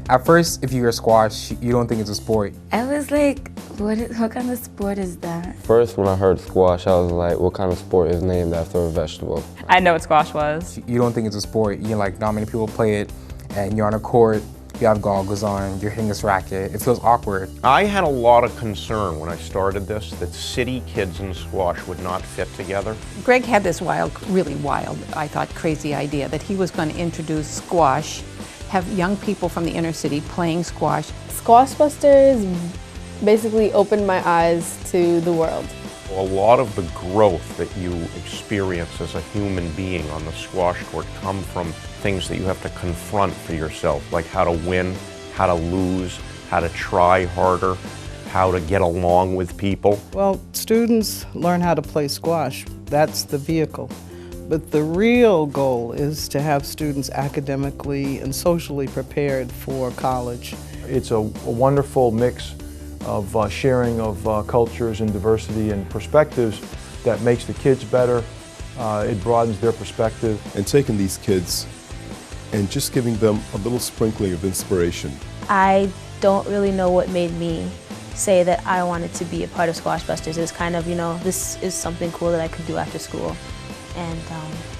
At first, if you hear squash, you don't think it's a sport. I was like, what kind of sport is that? First, when I heard squash, I was like, what kind of sport is named after a vegetable? I know what squash was. You don't think it's a sport. Like, not many people play it, and you're on a court, you have goggles on, you're hitting this racket. It feels awkward. I had a lot of concern when I started this that city kids and squash would not fit together. Greg had this really wild, I thought, crazy idea that he was going to introduce squash, have young people from the inner city playing squash. SquashBusters basically opened my eyes to the world. A lot of the growth that you experience as a human being on the squash court come from things that you have to confront for yourself, like how to win, how to lose, how to try harder, how to get along with people. Well, students learn how to play squash. That's the vehicle. But the real goal is to have students academically and socially prepared for college. It's a wonderful mix of sharing of cultures and diversity and perspectives that makes the kids better. It broadens their perspective. And taking these kids and just giving them a little sprinkling of inspiration. I don't really know what made me say that I wanted to be a part of SquashBusters. It's kind of, this is something cool that I could do after school. And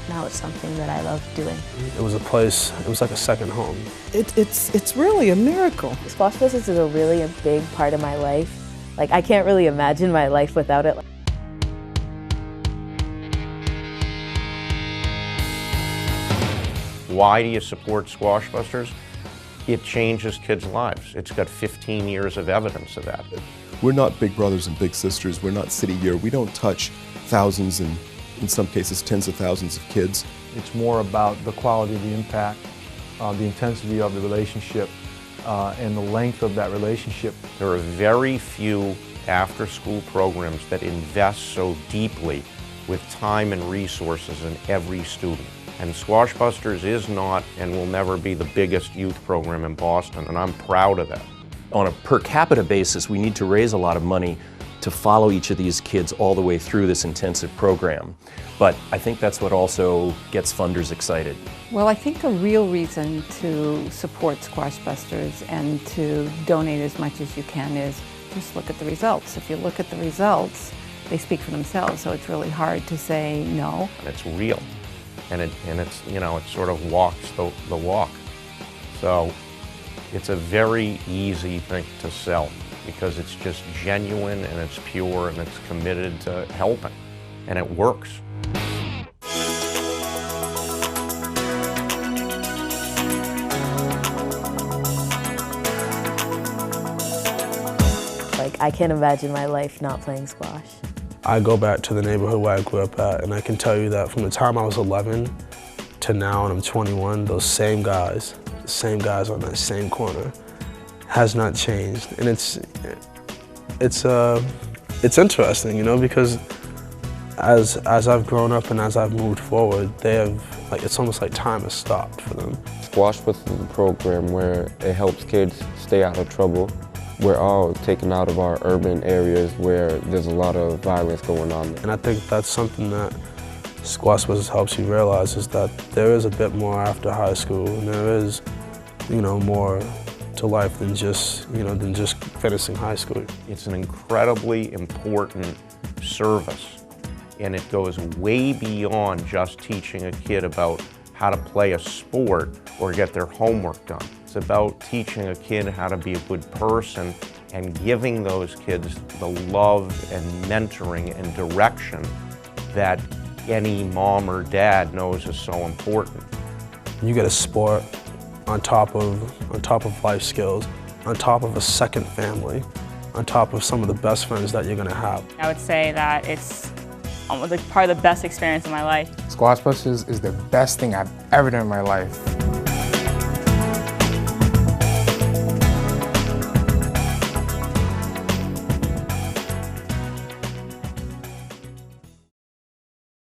now it's something that I love doing. It was a place, it was like a second home. It's really a miracle. SquashBusters is really a big part of my life. Like, I can't really imagine my life without it. Why do you support SquashBusters? It changes kids' lives. It's got 15 years of evidence of that. We're not big brothers and big sisters. We're not city year. We don't touch thousands and in some cases tens of thousands of kids. It's more about the quality of the impact, the intensity of the relationship, and the length of that relationship. There are very few after-school programs that invest so deeply with time and resources in every student. And SquashBusters is not and will never be the biggest youth program in Boston, and I'm proud of that. On a per capita basis, we need to raise a lot of money to follow each of these kids all the way through this intensive program. But I think that's what also gets funders excited. Well, I think the real reason to support SquashBusters and to donate as much as you can is just look at the results. If you look at the results, they speak for themselves, so it's really hard to say no. And it's real, and it's it sort of walks the walk. So it's a very easy thing to sell, because it's just genuine and it's pure and it's committed to helping, and it works. Like, I can't imagine my life not playing squash. I go back to the neighborhood where I grew up at, and I can tell you that from the time I was 11 to now and I'm 21, those same guys, the same guys on that same corner, has not changed. And it's interesting, because as I've grown up and as I've moved forward, it's almost like time has stopped for them. SquashBusters is a program where it helps kids stay out of trouble. We're all taken out of our urban areas where there's a lot of violence going on. And I think that's something that SquashBusters helps you realize, is that there is a bit more after high school, and there is, more to life than just finishing high school. It's an incredibly important service, and it goes way beyond just teaching a kid about how to play a sport or get their homework done. It's about teaching a kid how to be a good person and giving those kids the love and mentoring and direction that any mom or dad knows is so important. You get a sport on top of life skills, on top of a second family, on top of some of the best friends that you're going to have. I would say that it's almost like part of the best experience of my life. SquashBusters is the best thing I've ever done in my life.